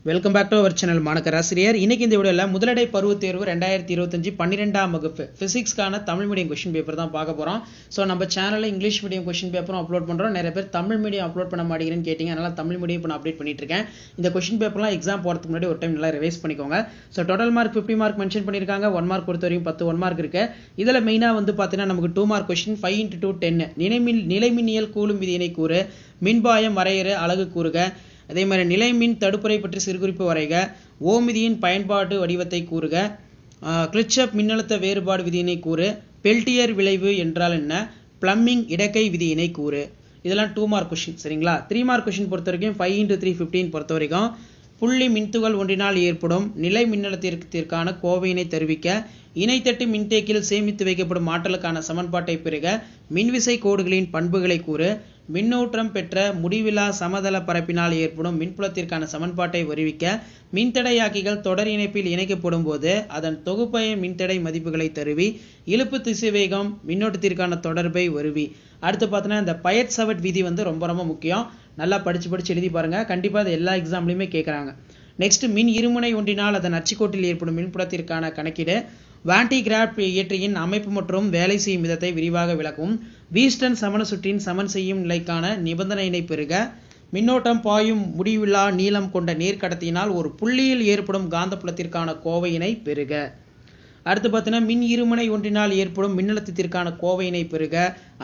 Welcome back to our channel மாணக்கராசிரியர். இன்னைக்கு இந்த வீடியோல முதலடை பருவத் தேர்வு 2025 12ஆம் வகுப்பு பிசிக்ஸ்க்கான தமிழ் மீடியம் கொஸ்டின் பேப்பர் தான் பார்க்க போறோம். ஸோ நம்ம சேனல்ல இங்கிலீஷ் மீடியம் கொஸ்டின் பேப்பரும் அப்லோட் பண்றோம். நிறைய பேர் தமிழ் மீடியம் அப்லோட் பண்ண மாட்டேங்கிறேன்னு கேட்டீங்க. அதனால தமிழ் மீடியம் இப்போ நான் அப்டேட் பண்ணிட்டு இருக்கேன். இந்த கொஸ்டின் பேப்பர்லாம் எக்ஸாம் போறதுக்கு முன்னாடி ஒரு டைம் நல்லா ரிவைஸ் பண்ணிக்கோங்க. So total mark 50 mark mention பண்ணியிருக்காங்க. 1 மார்க் பொறுத்த வரைக்கும் 10 1 மார்க் இருக்கு. இதில் மெயினாக வந்து பார்த்தீங்கன்னா நமக்கு 2 மார்க் கொஸ்டின் 5 × 2 10 நிலைமின்னியல் கூலும் விதியினை கூறு, மின்பாயம் வரையறு அலகு கூறுக, அதே மாதிரி நிலைமின் தடுப்புரை பற்றி சிறுகுறிப்பு வரைக, ஓமிதியின் பயன்பாட்டு வடிவத்தை கூறுக, கிரிச்சப் மின்னழுத்த வேறுபாடு விதியினை கூறு, பெல்டியர் விளைவு என்றால் என்ன, பிளம்பிங் இடக்கை விதியினை கூறு. இதெல்லாம் 2 மார்க் கொஸ்டின் சரிங்களா. 3 மார்க் கொஸ்டின் பொறுத்த வரைக்கும் 5 × 3 15 பொறுத்த வரைக்கும் புள்ளி மின்துகள் ஒன்றினால் ஏற்படும் நிலை மின்னழுத்தத்திற்கான கோவையினை தருவிக்க, இணைத்தட்டு மின்தேக்கியில் சேமித்து வைக்கப்படும் ஆற்றலுக்கான சமன்பாட்டை பெறுக, மின்விசை கோடுகளின் பண்புகளை கூறு, மின்னூற்றம் பெற்ற முடிவிலா சமதள பரப்பினால் ஏற்படும் மின்புலத்திற்கான சமன்பாட்டை வருவிக்க, மின்தடையாக்கிகள் தொடர் இணைப்பில் இணைக்கப்படும் போது அதன் தொகுப்பய மின்தடை மதிப்புகளை தருவி, இழுப்பு திசைவேகம் மின்னோட்டத்திற்கான தொடர்பை வருவி. அடுத்து பார்த்தீங்கன்னா இந்த பயட்-சவர்ட் விதி வந்து ரொம்ப ரொம்ப முக்கியம். நல்லா படிச்சு எழுதி பாருங்க. கண்டிப்பா அது எல்லா எக்ஸாம்லயுமே கேட்கறாங்க. நெக்ஸ்ட் மின் இருமுனை ஒன்றினால் அதன் அச்சுக்கோட்டில் ஏற்படும் மின்புலத்திற்கான கணக்கீடு, வான்டி கிராஃப்ட் இயற்றியின் அமைப்பு மற்றும் வேலை செய்யும் விதத்தை விரிவாக விளக்கும், வீஸ்டன் சமண சுற்றின் சமன் செய்யும் நிலைக்கான நிபந்தனையினை பெறுக, மின்னோட்டம் பாயும் முடிவில்லா நீளம் கொண்ட நேர்கடத்தியினால் ஒரு புள்ளியில் ஏற்படும் காந்தப்புலத்திற்கான கோவையினை பெறுக. அடுத்து பார்த்தீங்கன்னா மின் இருமுனை ஒன்றினால் ஏற்படும் மின்னழுத்தத்திற்கான கோவையினை பெறுக,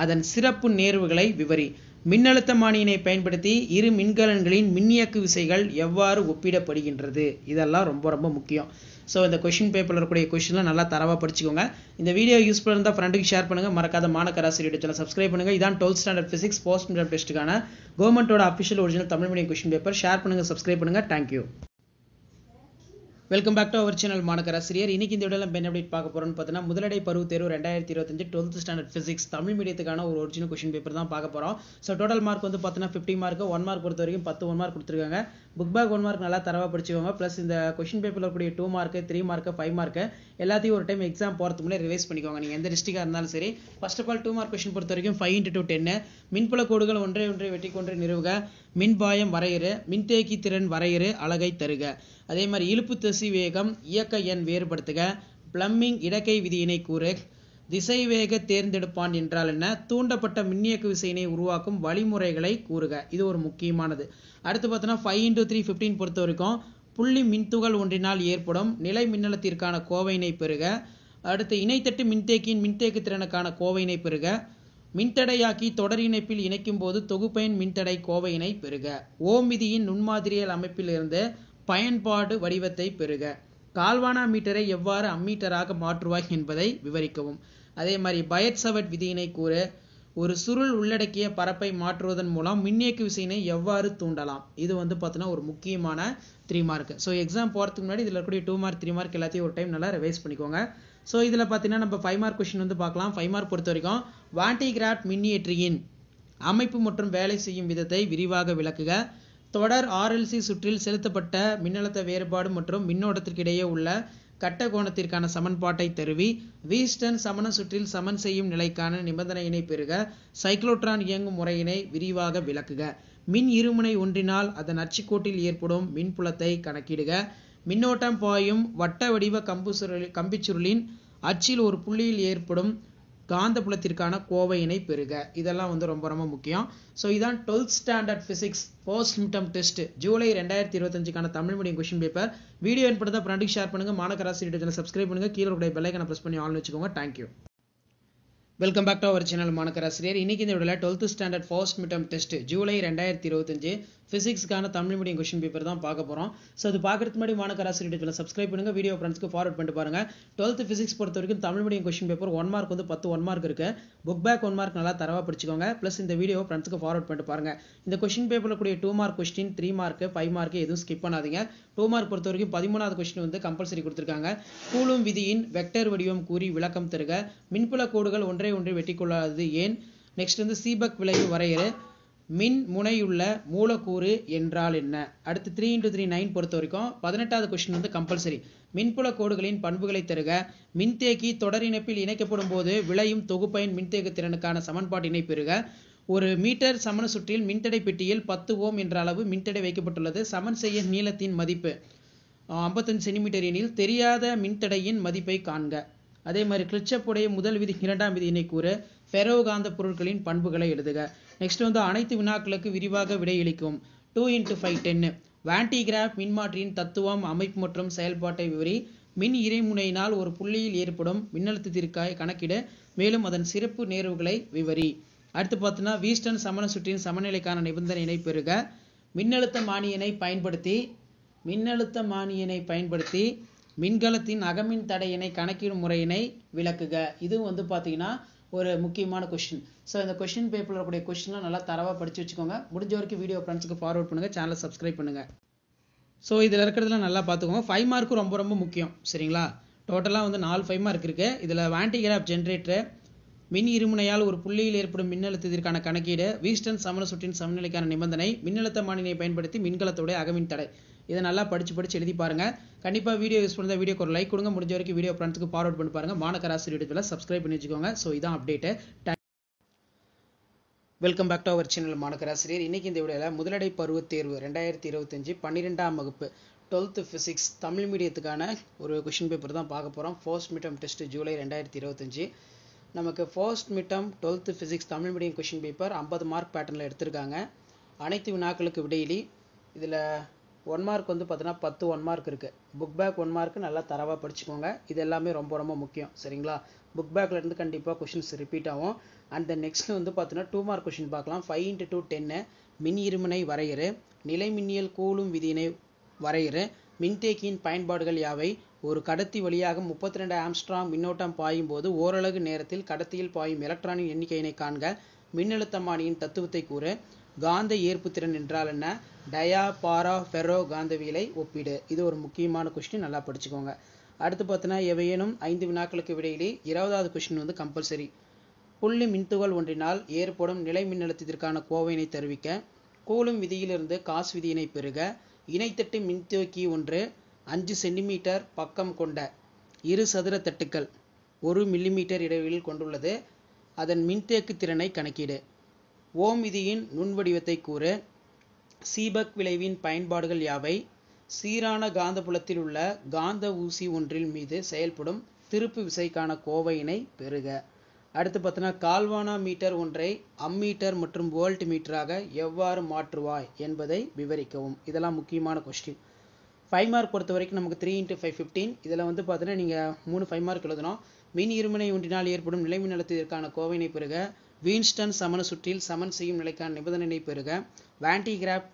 அதன் சிறப்பு நேர்வுகளை விவரி, மின்னழுத்தமானியினை பயன்படுத்தி இரு மின்கலன்களின் மின்னியக்கு விசைகள் எவ்வாறு ஒப்பிடப்படுகின்றது. இதெல்லாம் ரொம்ப ரொம்ப முக்கியம். ஸோ இந்த கொஸ்டின் பேப்பரில் இருக்கக்கூடிய கொஸ்டின்லாம் நல்லா தரவாக படிச்சுக்கோங்க. இந்த வீடியோ யூஸ்ஃபுல்லாக இருந்தால் ஃப்ரெண்டுக்கு ஷேர் பண்ணுங்க. மறக்காத மாணக்கராசிரியர் சேனல் சப்ஸ்கிரைப் பண்ணுங்க. இதான் 12th standard physics post midterm டெஸ்ட்டுக்கான கவர்மெண்டோட official original Tamil medium question paper. Share பண்ணுங்க, சப்ஸ்கிரைப் பண்ணுங்க. Thank you. Welcome back to our channel மாணக்கராசிரியர். இன்னைக்கு இந்த வீடியோல என்ன அப்டேட் பார்க்க போறோம்னு பார்த்தீங்கன்னா முதலடை பருவத் தேர்வு 2025 12th ஸ்டாண்டர்ட் பிசிக்ஸ் தமிழ் மீடியத்துக்கான ஒரு ஒரிஜினல் கொஸ்டின் பேப்பர் தான் பார்க்க போறோம். ஸோ டோட்டல் மார்க் வந்து பார்த்தீங்கன்னா 50 மார்க், 1 மார்க் பொறுத்த வரைக்கும் 10 1 மார்க் கொடுத்துருக்காங்க. புக் பேக் 1 மார்க் நல்லா தரவா படிச்சுக்கோங்க. பிளஸ் இந்த கொஸ்டின் பேப்பர்ல இருக்கக்கூடிய 2 மார்க் 3 மார்க் 5 மார்க் எல்லாத்தையும் ஒரு டைம் எக்ஸாம் போறதுக்கு முன்னாடி ரிவைஸ் பண்ணிக்கோங்க. நீங்க எந்த டிஸ்ட்ரிக்டா இருந்தாலும் சரி. First of all 2 mark question பொறுத்த வரைக்கும் 5 × 2 10 மின்புல கோடுகள் ஒன்றை வெட்டி கொண்டு நிறுவுக, மின்பாயம் வரையறு, மின்தேக்கி திறன் வரையறு அலகை தருக, அதே மாதிரி இழுப்பு திசைவேகம் இயக்க எண் வேறுபடுத்துக, பிளம்பிங் இடக்கை விதியினை கூறு, திசைவேக தேர்ந்தெடுப்பான் என்றால் என்ன, தூண்டப்பட்ட மின்னியக்கு விசையினை உருவாக்கும் வழிமுறைகளை கூறுக. இது ஒரு முக்கியமானது. அடுத்து பார்த்தோன்னா 5 × 3 15 பொறுத்த வரைக்கும் புள்ளி மின்துகள் ஒன்றினால் ஏற்படும் நிலை மின்னழுத்தத்திற்கான கோவையினை பெறுக, அடுத்து இணைத்தட்டு மின்தேக்கியின் மின்தேக்கு திறனுக்கான கோவையினை பெறுக, மின்தடையாக்கி தொடர் இணைப்பில் இணைக்கும் போது தொகுப்பயன் மின்தடை கோவையினை பெறுக, ஓம் விதியின் நுண்மாதிரியல் அமைப்பில் இருந்து பயன்பாடு வடிவத்தை பெறுக, கால்வானா மீட்டரை எவ்வாறு அம்மீட்டராக மாற்றுவாய் என்பதை விவரிக்கவும், அதே மாதிரி பயட்-சவர்ட் விதியினை கூறு, ஒரு சுருள் உள்ளடக்கிய பரப்பை மாற்றுவதன் மூலம் மின்னியக்கு விசையினை எவ்வாறு தூண்டலாம். இது வந்து பார்த்தீங்கன்னா ஒரு முக்கியமான 3 மார்க். ஸோ எக்ஸாம் போகிறதுக்கு முன்னாடி இதில் இருக்கக்கூடிய 2 மார்க் 3 மார்க் எல்லாத்தையும் ஒரு டைம் நல்லா ரிவைஸ் பண்ணிக்கோங்க. ஸோ இதில் பார்த்தீங்கன்னா நம்ம 5 மார்க் கொஸ்டின் வந்து பார்க்கலாம். 5 மார்க் பொறுத்த வரைக்கும் வான்டி கிராஃப்ட் மின்னியற்றியின் அமைப்பு மற்றும் வேலை செய்யும் விதத்தை விரிவாக விளக்குக, தொடர் RLC சுற்றில் செலுத்தப்பட்ட மின்னழுத்த வேறுபாடு மற்றும் மின்னோட்டத்திற்கிடையே உள்ள கட்ட கோணத்திற்கான சமன்பாட்டை தருவி, வீஸ்டன் சமண சுற்றில் சமன் செய்யும் நிலைக்கான நிபந்தனையினை பெறுக, சைக்ளோட்ரான் இயங்கும் முறையினை விரிவாக விளக்குக, மின் இருமுனை ஒன்றினால் அதன் அச்சுக்கோட்டில் ஏற்படும் மின்புலத்தை கணக்கிடுக, மின்னோட்டம் பாயும் வட்ட வடிவ கம்பிச்சுருளின் அச்சில் ஒரு புள்ளியில் ஏற்படும் காந்தப்புலத்திற்கான கோவையினை பெறுக. இதெல்லாம் வந்து ரொம்ப ரொம்ப முக்கியம். ஸோ இதான் 12th standard physics post midterm test July 2025க்கான Tamil medium question paper. Video என்பதை ஃப்ரெண்டுக்கு ஷேர் பண்ணுங்க. மாணக்கராசிரியர் சேனல் சப்ஸ்கிரைப் பண்ணுங்க. கீழே இருக்கிற பெல் ஐகானை பிரஸ் பண்ணி ஆன் வச்சுக்கோங்க. Thank you. Welcome back to our channel மாணக்கராசிரியர். இன்னைக்கு இந்த வீடியோல 12th standard post midterm test July 2025 பிசிக்ஸ்க்கான தமிழ் மீடியம் கொஸ்டின் பேப்பர் தான் பார்க்க போறோம். ஸோ அது பார்க்கறதுக்கு முன்னாடி மாணக்கராசிரியர் சேனல் சப்ஸ்கிரைப் பண்ணுங்க. வீடியோ ஃப்ரெண்ட்ஸ்க்கு ஃபார்வர்ட் பண்ணிட்டு பாருங்க. 12th பிசிக்ஸ் பொறுத்த வரைக்கும் Tamil medium question paper 1 mark வந்து 10 1 மார்க் இருக்கு. புக் பேக் 1 மார்க் நல்லா தரவா படிச்சுக்கோங்க. பிளஸ் இந்த வீடியோ ஃப்ரெண்ட்ஸ்க்கு ஃபார்வர்ட் பண்ணிட்டு பாருங்க. இந்த கொஸ்டின் பேப்பர்ல கூடிய 2 மார்க் கொஸ்டின் 3 மார்க் 5 மார்க் எதுவும் ஸ்கிப் பண்ணாதீங்க. 2 மார்க் பொறுத்த வரைக்கும் 13வது கொஸ்டின் வந்து கம்பல்சரி கொடுத்திருக்காங்க. கூலும் விதியின் வெக்டர் வடிவம் கூறி விளக்கம் தருக, மின்புல கோடுகள் ஒன்றை வெட்டி கொள்ளாதது ஏன், நெக்ஸ்ட் வந்து சீபக் விளைவு வரையறு, மின் முனையுள்ள மூலக்கூறு என்றால் என்ன. அடுத்து 3 × 3 9 பொறுத்த வரைக்கும் 18வது கொஸ்டின் வந்து கம்பல்சரி, மின்புல கோடுகளின் பண்புகளை தருக, மின்தேக்கி தொடர் இணைப்பில் இணைக்கப்படும் போது விளையும் தொகுப்பயன் மின்தேக்கு திறனுக்கான சமன்பாட்டினை பெறுக, ஒரு மீட்டர் சமண சுற்றில் மின்தடை பெட்டியில் 10 ஓம் என்ற அளவு மின்தடை வைக்கப்பட்டுள்ளது. சமன் செய்ய நீளத்தின் மதிப்பு 55 சென்டிமீட்டர் எனில் தெரியாத மின்தடையின் மதிப்பை காண்க. அதே மாதிரி கிர்ச்சோஃப் உடைய முதல் விதி இரண்டாம் விதியினை கூற. ஃபெரோ காந்த பொருட்களின் பண்புகளை எழுதுக. நெக்ஸ்ட் வந்து அனைத்து வினாக்களுக்கு விரிவாக விடையளிக்கும். 2 × 5 10. வான்டிகிராஃப் மின்மாற்றியின் தத்துவம், அமைப்பு மற்றும் செயல்பாட்டை விவரி. மின் இறைமுனையினால் ஒரு புள்ளியில் ஏற்படும் மின்னழுத்தத்திற்காக கணக்கிட. மேலும் அதன் சிறப்பு நேர்வுகளை விவரி. அடுத்து பார்த்தோன்னா வீஸ்டன் சமண சுற்றின் சமநிலைக்கான நிபந்தனையினை பெறுக. மின்னழுத்தமானியினை பயன்படுத்தி மின்கலத்தின் அகமின் தடையினை கணக்கிடும் முறையினை விளக்குக. இது வந்து பார்த்தீங்கன்னா ஒரு முக்கியமான கொஸ்டின். ஸோ இந்த கொஸ்டின் பேப்பரில் இருக்கக்கூடிய கொஸ்டின்லாம் நல்லா தரவாக படித்து வச்சுக்கோங்க. முடிஞ்ச வரைக்கும் வீடியோ ஃப்ரெண்ட்ஸுக்கு ஃபார்வர்ட் பண்ணுங்கள், சேனலை சப்ஸ்கிரைப் பண்ணுங்கள். ஸோ இதில் இருக்கிறதுலாம் நல்லா பார்த்துக்கோங்க. 5 மார்க்கு ரொம்ப ரொம்ப முக்கியம். சரிங்களா? டோட்டலாக வந்து 4 5 மார்க் இருக்குது. இதில் வான்டிகிராஃப் ஜென்ரேட்டர், மின் இருமுனையால் ஒரு புள்ளியில் ஏற்படும் மின்னழுத்தத்திற்கான கணக்கீடு, வீஸ்டன் சமண சுற்றின் சமநிலைக்கான நிபந்தனை, மின்னழுத்தமானியை பயன்படுத்தி மின்கலத்தோட அகமின் தடை. இதை நல்லா படிச்சு எழுதி பாருங்க. கண்டிப்பாக வீடியோ யூஸ் பண்ணுற வீடியோக்கு ஒரு லைக் கொடுங்க. முடிஞ்ச வரைக்கும் வீடியோ ஃப்ரெண்ட்ஸ்க்கு ஃபார்வர்ட் பண்ணி பாருங்க. மாணக்கராசி யூடியூப்ல சப்ஸ்கிரைப் பண்ணி வச்சுக்கோங்க. ஸோ இதான் update. Welcome back to our channel மாணக்கராசிரியர். இன்னைக்கு இந்த வீடியோவில் முதலடை பருவத் தேர்வு 2025 12ஆம் வகுப்பு 12th ஃபிசிக்ஸ் தமிழ் மீடியத்துக்கான ஒரு கொஷின் பேப்பர் தான் பார்க்க போகிறோம். First midterm test July 2025. நமக்கு first midterm 12th physics Tamil medium question paper 50 mark பேட்டர்னில் எடுத்திருக்காங்க. அனைத்து வினாக்களுக்கு விடையிலி. இதில் 1 மார்க் வந்து பார்த்தீங்கன்னா 10 1 மார்க் இருக்குது. புக் பேக் 1 மார்க் நல்லா தரவாக படிச்சுக்கோங்க. இது எல்லாமே ரொம்ப ரொம்ப முக்கியம். சரிங்களா? புக் பேக்கில் இருந்து கண்டிப்பாக கொஷின்ஸ் ரிப்பீட் ஆகும். அண்ட் தென் நெக்ஸ்ட் வந்து பார்த்தீங்கன்னா 2 மார்க் கொஷின் பார்க்கலாம். 5 × 2 10. மின் இருமுனை வரையறு. நிலை மின்னியல் கூலும் விதியினை வரையறு. மின்தேக்கியின் பயன்பாடுகள் யாவை? ஒரு கடத்தி வழியாக 32 ஆம்ஸ்ட்ராங் மின்னோட்டம் பாயும் போது ஓரலகு நேரத்தில் கடத்தியில் பாயும் எலக்ட்ரானின் எண்ணிக்கையினை காண்க. மின்னழுத்தமானியின் தத்துவத்தை கூறு. காந்த ஏற்புத்திறன் என்றால் என்ன? டயா பாரா ஃபெரோ காந்தவியலை ஒப்பிடு. இது ஒரு முக்கியமான கொஸ்டின், நல்லா படிச்சுக்கோங்க. அடுத்து பார்த்தீங்கன்னா எவையேனும் 5 வினாக்களுக்கு விடையிலே 20வது கொஸ்டின் வந்து கம்பல்சரி. புள்ளி மின்துகள் ஒன்றினால் ஏற்படும் நிலை மின்னழுத்தத்திற்கான கோவையினை தருவிக்க. கூலும் விதியிலிருந்து காஸ் விதியினை பெறுக. இணைத்தட்டு மின்தேக்கி ஒன்று 5 சென்டிமீட்டர் பக்கம் கொண்ட 2 சதுர தட்டுக்கள் 1 மில்லிமீட்டர் இடைவெளியில் கொண்டுள்ளது. அதன் மின்தேக்கு திறனை கணக்கீடு. ஓம் விதியின் நுண்வடிவத்தை கூறு. சீபக் விளைவின் பயன்பாடுகள் யாவை? சீரான காந்தப்புலத்தில் உள்ள காந்த ஊசி ஒன்றில் மீது செயல்படும் திருப்பு விசைக்கான கோவையினை பெறுக. அடுத்து பார்த்தோன்னா கால்வானா மீட்டர் ஒன்றை அம்மீட்டர் மற்றும் வோல்ட் மீட்டராக எவ்வாறு மாற்றுவாய் என்பதை விவரிக்கவும். இதெல்லாம் முக்கியமான கொஸ்டின். 5 மார்க் பொறுத்த வரைக்கும் நமக்கு 3 × 5 15. இதில் வந்து பார்த்தீங்கன்னா நீங்கள் 3 5 மார்க் எழுதணும். மின் இருமுனை ஒன்றினால் ஏற்படும் நிலை மின்னழுத்தத்திற்கான கோவையினை பெறுக. வீன்ஸ்டன் சமண சுற்றில் சமன் செய்யும் நிலைக்கான நிபந்தனை பெறுக. வான்டிகிராஃப்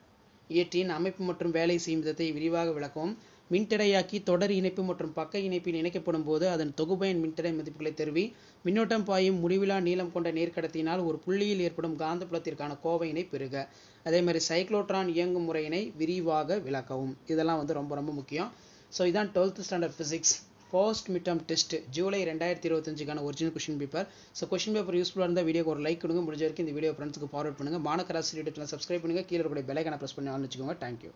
இயற்றியின் அமைப்பு மற்றும் வேலை செய்யும் விதத்தை விரிவாக விளக்கவும். மின்தடையாக்கி தொடர் இணைப்பு மற்றும் பக்க இணைப்பில் இணைக்கப்படும் போது அதன் தொகுபயன் மின்தடை மதிப்புகளை தெரிவி. மின்னோட்டம் பாயும் முடிவிலா நீளம் கொண்ட நேர்கடத்தினால் ஒரு புள்ளியில் ஏற்படும் காந்தப்புலத்திற்கான கோவையினை பெறுக. அதே மாதிரி சைக்ளோட்ரான் இயங்கும் முறையினை விரிவாக விளக்கவும். இதெல்லாம் வந்து ரொம்ப ரொம்ப முக்கியம். ஸோ இதான் 12th standard physics first midterm test July 2025க்கான original question paper. So question paper யூஸ்ஃபுல்லாக இருந்தால் வீடியோக்கு ஒரு லைக் கொடுங்க. முடிஞ்ச வரைக்கும் இந்த வீடியோ ஃப்ரெண்ட்ஸ்க்கு ஃபார்வர்ட் பண்ணுங்கள். மாணக்கராசி யூடியூப்ல சப்ஸ்கிரைப் பண்ணுங்கள். கீழே இருக்கக்கூடிய பெல் ஐகானை ப்ரெஸ் பண்ணி ஆன் வச்சுக்கோங்க. தேங்க்யூ.